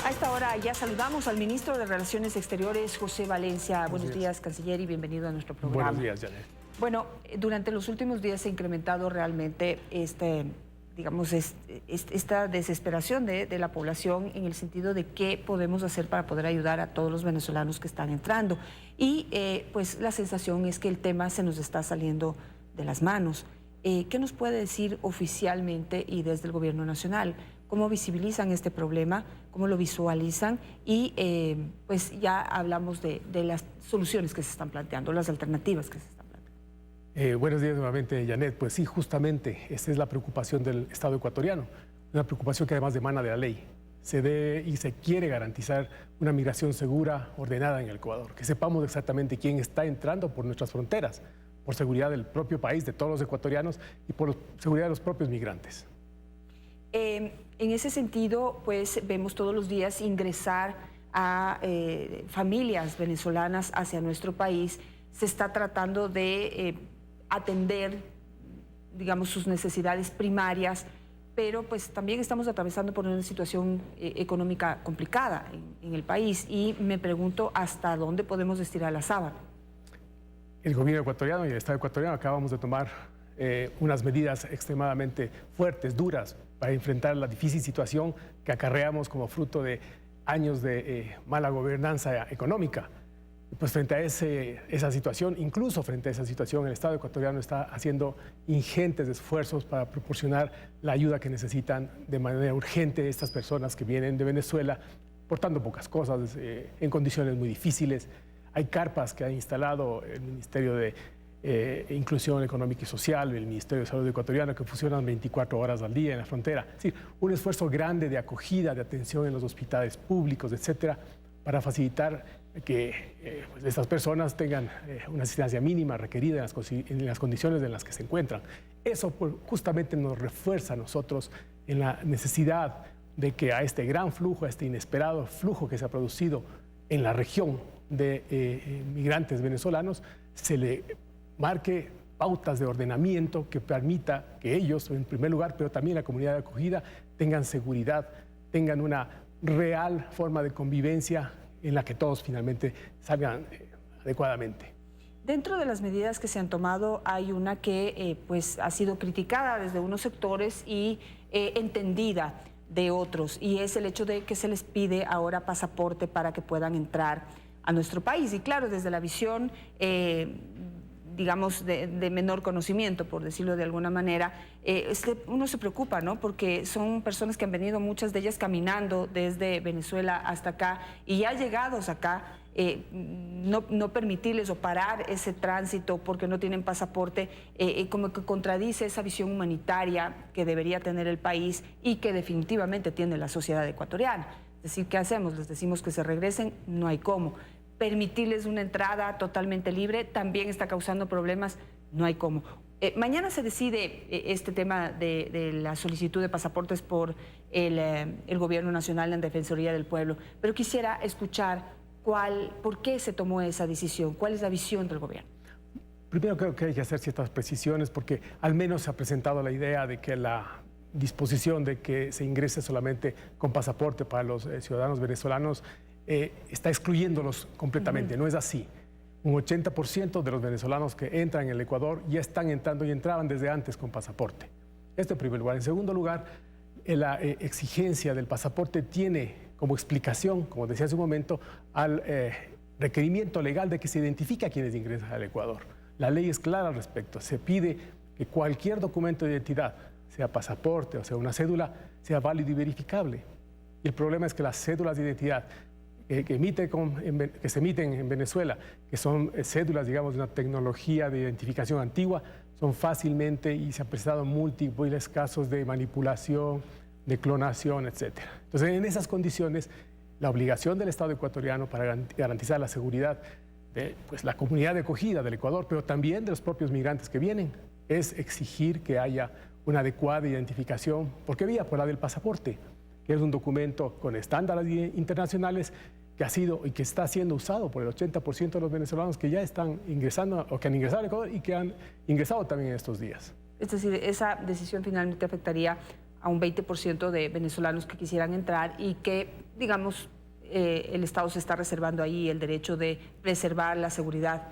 A esta hora ya saludamos al ministro de Relaciones Exteriores, José Valencia. Buenos días, canciller, y bienvenido a nuestro programa. Buenos días, Janet. Bueno, durante los últimos días se ha incrementado realmente esta desesperación de la población en el sentido de qué podemos hacer para poder ayudar a todos los venezolanos que están entrando. Y pues la sensación es que el tema se nos está saliendo de las manos. ¿Qué nos puede decir oficialmente y desde el gobierno nacional? ¿Cómo visibilizan este problema? ¿Cómo lo visualizan? Y pues ya hablamos de las soluciones que se están planteando, las alternativas que se están planteando. Buenos días nuevamente, Janet. Pues sí, justamente esta es la preocupación del Estado ecuatoriano, una preocupación que además emana de la ley. Se debe y se quiere garantizar una migración segura, ordenada en el Ecuador, que sepamos exactamente quién está entrando por nuestras fronteras, por seguridad del propio país, de todos los ecuatorianos y por seguridad de los propios migrantes. En ese sentido, pues vemos todos los días ingresar a familias venezolanas hacia nuestro país. Se está tratando de atender, digamos, sus necesidades primarias, pero pues también estamos atravesando por una situación económica complicada en el país y me pregunto hasta dónde podemos estirar la sábana. El gobierno ecuatoriano y el Estado ecuatoriano acabamos de tomar unas medidas extremadamente fuertes, duras, para enfrentar la difícil situación que acarreamos como fruto de años de mala gobernanza económica. Pues frente a esa situación, incluso frente a esa situación, el Estado ecuatoriano está haciendo ingentes esfuerzos para proporcionar la ayuda que necesitan de manera urgente estas personas que vienen de Venezuela, portando pocas cosas, en condiciones muy difíciles. Hay carpas que ha instalado el Ministerio de Inclusión Económica y Social, el Ministerio de Salud ecuatoriano, que funcionan 24 horas al día en la frontera. Es decir, un esfuerzo grande de acogida, de atención en los hospitales públicos, etcétera, para facilitar que pues estas personas tengan una asistencia mínima requerida en las condiciones en las que se encuentran. Eso pues, justamente nos refuerza a nosotros en la necesidad de que a este gran flujo, a este inesperado flujo que se ha producido en la región de migrantes venezolanos, se le marque pautas de ordenamiento que permita que ellos, en primer lugar, pero también la comunidad de acogida, tengan seguridad, tengan una real forma de convivencia en la que todos finalmente salgan adecuadamente. Dentro de las medidas que se han tomado hay una que pues ha sido criticada desde unos sectores y entendida de otros, y es el hecho de que se les pide ahora pasaporte para que puedan entrar a nuestro país. Y claro, desde la visión digamos, de menor conocimiento, por decirlo de alguna manera, uno se preocupa, ¿no? Porque son personas que han venido, muchas de ellas caminando desde Venezuela hasta acá, y ya llegados acá, no permitirles o parar ese tránsito porque no tienen pasaporte, como que contradice esa visión humanitaria que debería tener el país y que definitivamente tiene la sociedad ecuatoriana. Es decir, ¿qué hacemos? Les decimos que se regresen, no hay cómo. Permitirles una entrada totalmente libre también está causando problemas, no hay cómo. Mañana se decide este tema de la solicitud de pasaportes por el Gobierno Nacional en Defensoría del Pueblo, pero quisiera escuchar por qué se tomó esa decisión, cuál es la visión del gobierno. Primero creo que hay que hacer ciertas precisiones porque al menos se ha presentado la idea de que la disposición de que se ingrese solamente con pasaporte para los ciudadanos venezolanos está excluyéndolos completamente. No es así. Un 80% de los venezolanos que entran en el Ecuador ya están entrando y entraban desde antes con pasaporte. Esto en primer lugar. En segundo lugar, la exigencia del pasaporte tiene como explicación, como decía hace un momento, al requerimiento legal de que se identifique a quienes ingresan al Ecuador. La ley es clara al respecto. Se pide que cualquier documento de identidad, sea pasaporte o sea una cédula, sea válido y verificable. Y el problema es que las cédulas de identidad que se emiten en Venezuela, que son cédulas, digamos, de una tecnología de identificación antigua, son fácilmente y se han presentado múltiples casos de manipulación, de clonación, etc. Entonces, en esas condiciones, la obligación del Estado ecuatoriano para garantizar la seguridad de pues, la comunidad de acogida del Ecuador, pero también de los propios migrantes que vienen, es exigir que haya una adecuada identificación, porque vía por la del pasaporte, que es un documento con estándares internacionales que ha sido y que está siendo usado por el 80% de los venezolanos que ya están ingresando o que han ingresado al Ecuador y que han ingresado también en estos días. Es decir, esa decisión finalmente afectaría a un 20% de venezolanos que quisieran entrar y que digamos, el Estado se está reservando ahí el derecho de preservar la seguridad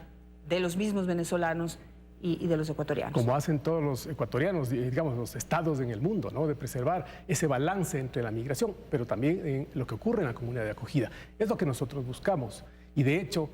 de los mismos venezolanos y de los ecuatorianos. Como hacen todos los ecuatorianos, digamos, los estados en el mundo, ¿no? De preservar ese balance entre la migración, pero también en lo que ocurre en la comunidad de acogida. Es lo que nosotros buscamos. Y de hecho,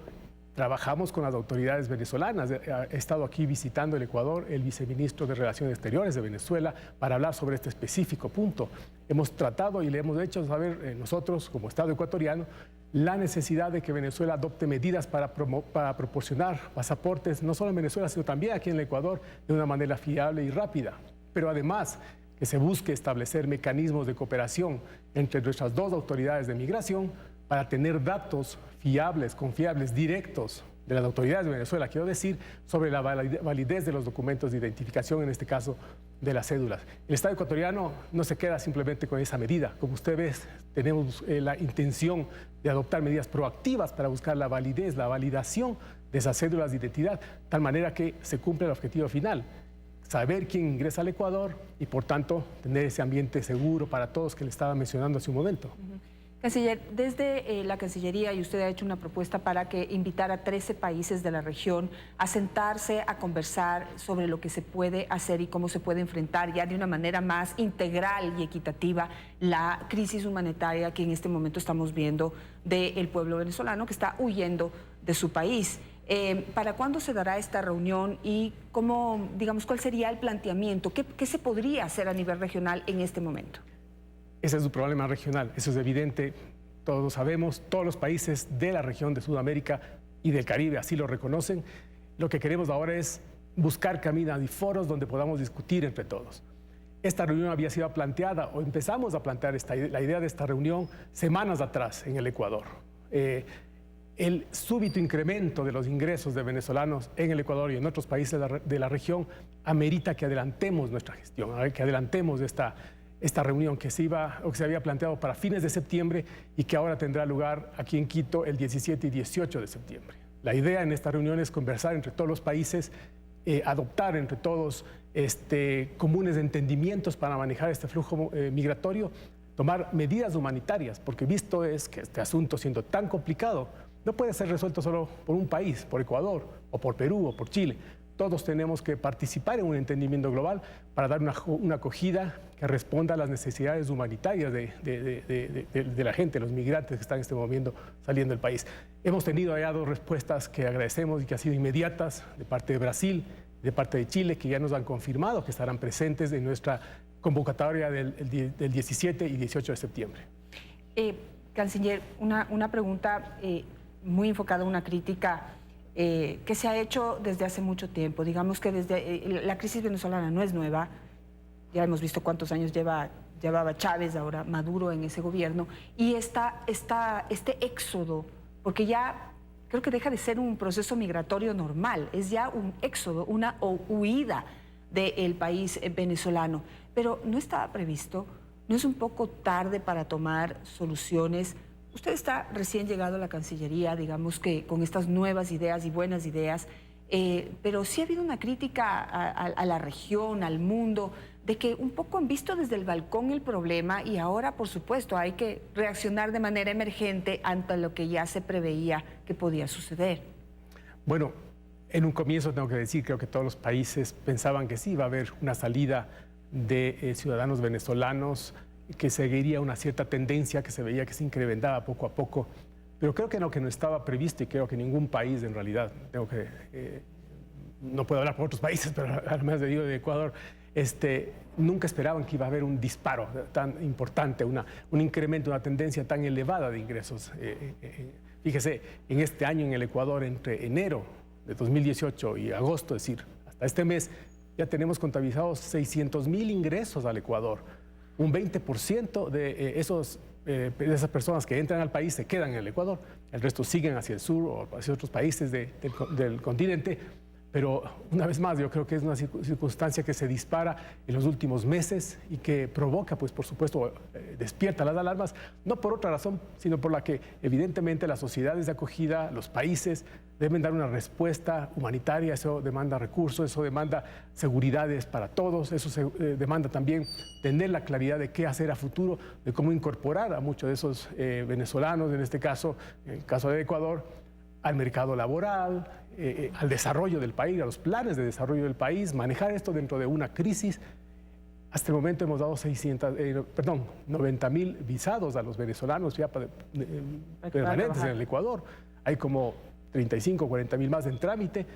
trabajamos con las autoridades venezolanas. He estado aquí visitando el Ecuador, el viceministro de Relaciones Exteriores de Venezuela, para hablar sobre este específico punto. Hemos tratado y le hemos hecho saber nosotros, como Estado ecuatoriano, la necesidad de que Venezuela adopte medidas para proporcionar pasaportes, no solo en Venezuela, sino también aquí en el Ecuador, de una manera fiable y rápida. Pero además, que se busque establecer mecanismos de cooperación entre nuestras dos autoridades de migración para tener datos fiables, confiables, directos de las autoridades de Venezuela, quiero decir, sobre la validez de los documentos de identificación, en este caso de las cédulas. El Estado ecuatoriano no se queda simplemente con esa medida. Como usted ve, tenemos la intención de adoptar medidas proactivas para buscar la validez, la validación de esas cédulas de identidad, tal manera que se cumpla el objetivo final: saber quién ingresa al Ecuador y, por tanto, tener ese ambiente seguro para todos que le estaba mencionando hace un momento. Canciller, desde la Cancillería, y usted ha hecho una propuesta para que invitar a 13 países de la región a sentarse a conversar sobre lo que se puede hacer y cómo se puede enfrentar ya de una manera más integral y equitativa la crisis humanitaria que en este momento estamos viendo del pueblo venezolano que está huyendo de su país. ¿Para cuándo se dará esta reunión y cómo, digamos, cuál sería el planteamiento? ¿Qué se podría hacer a nivel regional en este momento? Ese es un problema regional, eso es evidente, todos lo sabemos, todos los países de la región de Sudamérica y del Caribe así lo reconocen. Lo que queremos ahora es buscar caminos y foros donde podamos discutir entre todos. Esta reunión había sido planteada, o empezamos a plantear la idea de esta reunión semanas atrás en el Ecuador. El súbito incremento de los ingresos de venezolanos en el Ecuador y en otros países de la región amerita que adelantemos nuestra gestión, que adelantemos esta reunión que se había planteado para fines de septiembre y que ahora tendrá lugar aquí en Quito el 17 y 18 de septiembre. La idea en esta reunión es conversar entre todos los países, adoptar entre todos comunes entendimientos para manejar este flujo migratorio, tomar medidas humanitarias, porque visto es que este asunto, siendo tan complicado, no puede ser resuelto solo por un país, por Ecuador, o por Perú, o por Chile. Todos tenemos que participar en un entendimiento global para dar una acogida que responda a las necesidades humanitarias de la gente, los migrantes que están en este momento saliendo del país. Hemos tenido allá dos respuestas que agradecemos y que han sido inmediatas de parte de Brasil y de parte de Chile, que ya nos han confirmado que estarán presentes en nuestra convocatoria del 17 y 18 de septiembre. Canciller, una pregunta muy enfocada a una crítica que se ha hecho desde hace mucho tiempo. Digamos que desde la crisis venezolana no es nueva, ya hemos visto cuántos años llevaba Chávez, ahora Maduro en ese gobierno, y este éxodo, porque ya creo que deja de ser un proceso migratorio normal, es ya un éxodo, una huida del país venezolano. Pero no estaba previsto, no es un poco tarde para tomar soluciones. Usted está recién llegado a la Cancillería, digamos que con estas nuevas ideas y buenas ideas, pero sí ha habido una crítica a la región, al mundo, de que un poco han visto desde el balcón el problema y ahora, por supuesto, hay que reaccionar de manera emergente ante lo que ya se preveía que podía suceder. Bueno, en un comienzo tengo que decir, creo que todos los países pensaban que sí iba a haber una salida de ciudadanos venezolanos, que seguiría una cierta tendencia que se veía que se incrementaba poco a poco, pero creo que no estaba previsto y creo que ningún país en realidad, no puedo hablar por otros países, pero además de Ecuador, nunca esperaban que iba a haber un disparo tan importante, un incremento, una tendencia tan elevada de ingresos. Fíjese, en este año en el Ecuador, entre enero de 2018 y agosto, es decir, hasta este mes, ya tenemos contabilizados 600,000 ingresos al Ecuador. Un 20% de esas personas que entran al país se quedan en el Ecuador, el resto siguen hacia el sur o hacia otros países del continente, Pero una vez más, yo creo que es una circunstancia que se dispara en los últimos meses y que provoca, pues por supuesto, despierta las alarmas, no por otra razón, sino por la que evidentemente las sociedades de acogida, los países, deben dar una respuesta humanitaria. Eso demanda recursos, eso demanda seguridades para todos, eso demanda también tener la claridad de qué hacer a futuro, de cómo incorporar a muchos de esos venezolanos, en este caso, en el caso de Ecuador, al mercado laboral, al desarrollo del país, a los planes de desarrollo del país, manejar esto dentro de una crisis. Hasta el momento hemos dado 90.000 visados a los venezolanos ya permanentes en el Ecuador. Hay como 35, 40.000 más en trámite.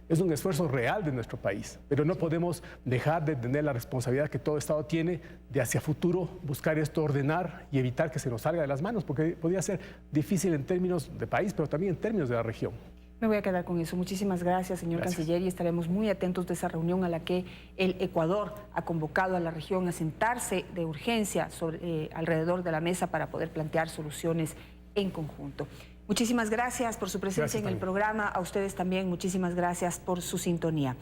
Es un esfuerzo real de nuestro país, pero no podemos dejar de tener la responsabilidad que todo Estado tiene de hacia futuro buscar esto, ordenar y evitar que se nos salga de las manos, porque podría ser difícil en términos de país, pero también en términos de la región. Me voy a quedar con eso. Muchísimas gracias, señor Canciller, y estaremos muy atentos de esa reunión a la que el Ecuador ha convocado a la región a sentarse de urgencia alrededor de la mesa para poder plantear soluciones en conjunto. Muchísimas gracias por su presencia en el programa. A ustedes también, muchísimas gracias por su sintonía.